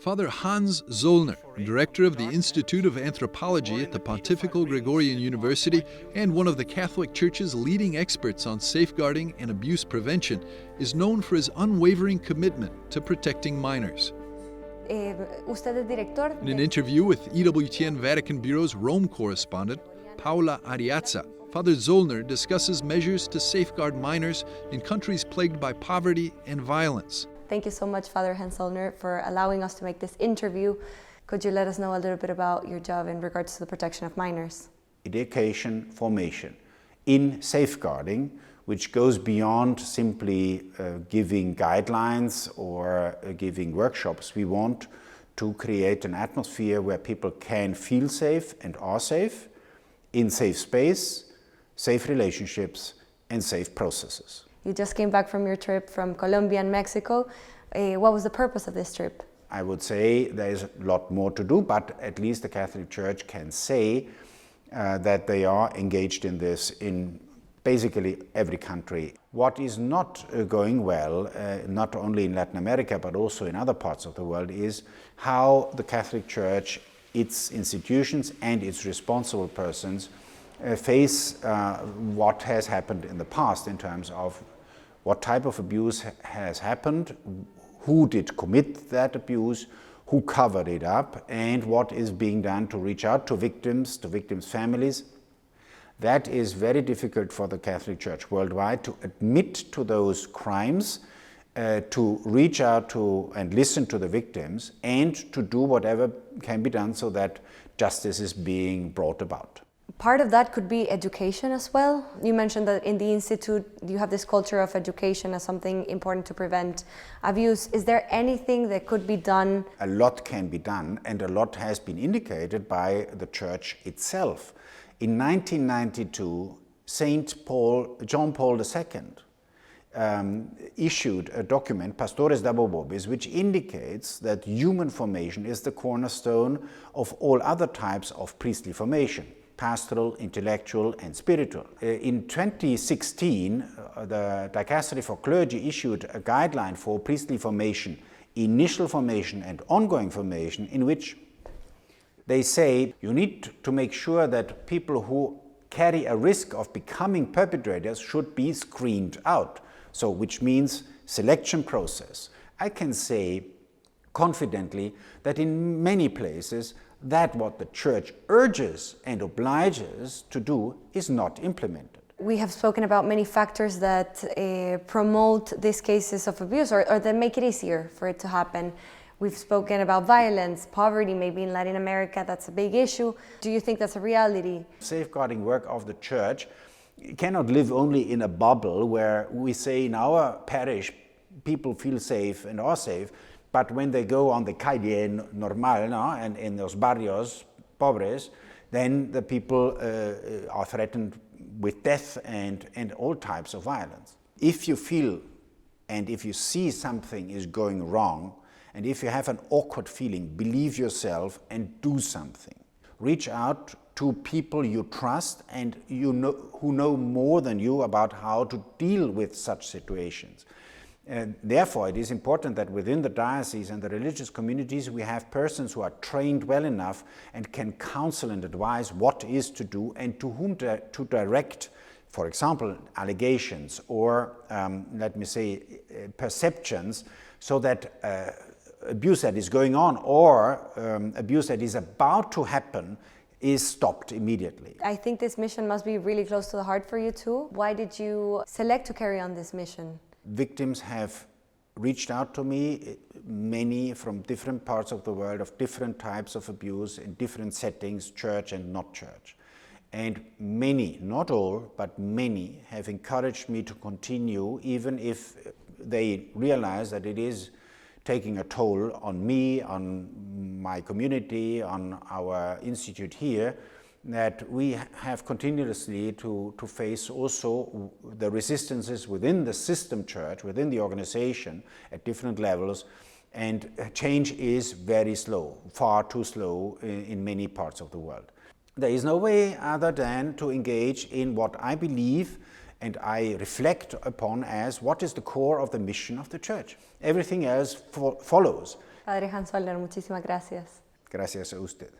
Father Hans Zollner, director of the Institute of Anthropology at the Pontifical Gregorian University and one of the Catholic Church's leading experts on safeguarding and abuse prevention, is known for his unwavering commitment to protecting minors. In an interview with EWTN Vatican Bureau's Rome correspondent, Paula Ariazza, Father Zollner discusses measures to safeguard minors in countries plagued by poverty and violence. Thank you so much, Father Hans Zollner, for allowing us to make this interview. Could you let us know a little bit about your job in regards to the protection of minors? Education, formation in safeguarding, which goes beyond simply giving guidelines or giving workshops. We want to create an atmosphere where people can feel safe and are safe, in safe space, safe relationships, and safe processes. You just came back from your trip from Colombia and Mexico. What was the purpose of this trip? I would say there is a lot more to do, but at least the Catholic Church can say that they are engaged in this in basically every country. What is not going well, not only in Latin America, but also in other parts of the world, is how the Catholic Church, its institutions and its responsible persons face what has happened in the past in terms of what type of abuse has happened, who did commit that abuse, who covered it up, and what is being done to reach out to victims' families. That is very difficult for the Catholic Church worldwide to admit to those crimes, to reach out to and listen to the victims, and to do whatever can be done so that justice is being brought about. Part of that could be education as well. You mentioned that in the Institute you have this culture of education as something important to prevent abuse. Is there anything that could be done? A lot can be done, and a lot has been indicated by the Church itself. In 1992, John Paul II issued a document, Pastores Dabo Vobis, which indicates that human formation is the cornerstone of all other types of priestly formation: pastoral, intellectual, and spiritual. In 2016, the Dicastery for Clergy issued a guideline for priestly formation, initial formation and ongoing formation, in which they say you need to make sure that people who carry a risk of becoming perpetrators should be screened out. So, which means selection process. I can say confidently that in many places that what the Church urges and obliges to do is not implemented. We have spoken about many factors that promote these cases of abuse or that make it easier for it to happen. We've spoken about violence, poverty, maybe in Latin America, that's a big issue. Do you think that's a reality? Safeguarding work of the Church cannot live only in a bubble where we say in our parish people feel safe and are safe, but when they go on the calle normal, no, and in those barrios pobres, then the people are threatened with death and all types of violence. If you feel and if you see something is going wrong, and if you have an awkward feeling, believe yourself and do something. Reach out to people you trust and who know more than you about how to deal with such situations. Therefore, it is important that within the diocese and the religious communities we have persons who are trained well enough and can counsel and advise what is to do and to whom to direct, for example, allegations or, let me say, perceptions, so that abuse that is going on or abuse that is about to happen is stopped immediately. I think this mission must be really close to the heart for you too. Why did you select to carry on this mission? Victims have reached out to me, many from different parts of the world, of different types of abuse in different settings, church and not church. And many, not all, but many have encouraged me to continue, even if they realize that it is taking a toll on me, on my community, on our institute here, that we have continuously to face also the resistances within the system church, within the organization at different levels, and change is very slow, far too slow in many parts of the world. There is no way other than to engage in what I believe and I reflect upon as what is the core of the mission of the Church. Everything else follows. Padre Hans Zollner, muchísimas gracias. Gracias a usted.